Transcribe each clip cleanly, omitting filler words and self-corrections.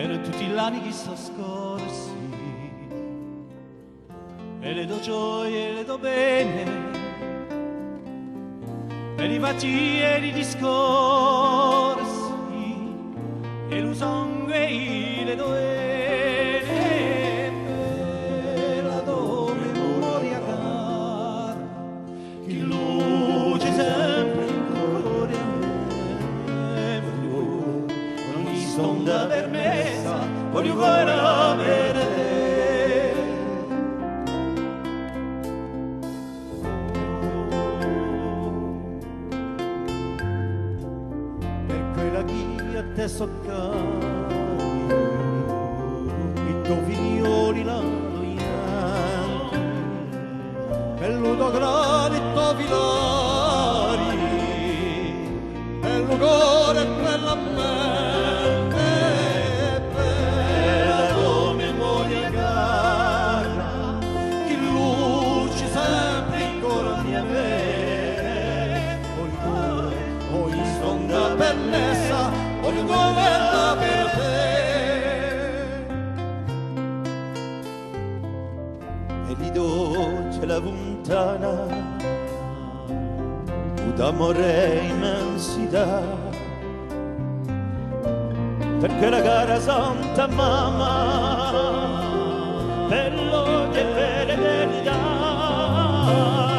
per tutti gli anni che sono scorsi, e le do gioie e le do bene, per i fatti e i discorsi, e lo sangue e le do bene, per la tua memoria cara, che luce sempre in cuore mio, ogni stonda permessa, voglio guardare per te. A te soccai i tuoi figlioli l'hanno ianti e l'udo grande i tuoi filari e l'ugore per la mente per la tua memoria cara che luce sempre in cuore mia bene ogni stonda permessa voglio governa per te. E di dolce la lontana d'amore immensità, perché la cara Santa Mamma per l'odio e per l'eternità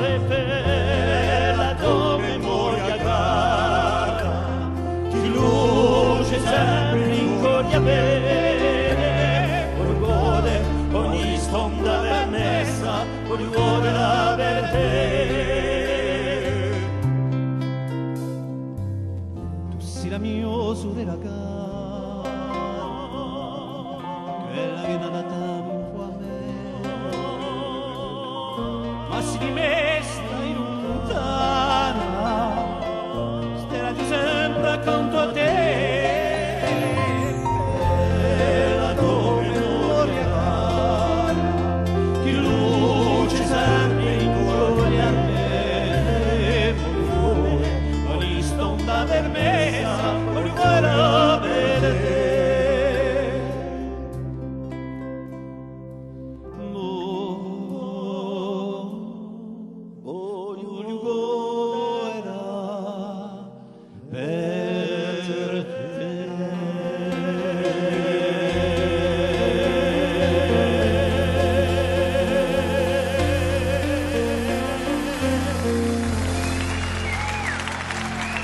e per la tua memoria cara che luce sempre in cuore bene, voglio godere ogni stonda permessa, voglio godere per te. Tu sei la mia sorella cara, quella che non ha dato un po' a me, ma si di me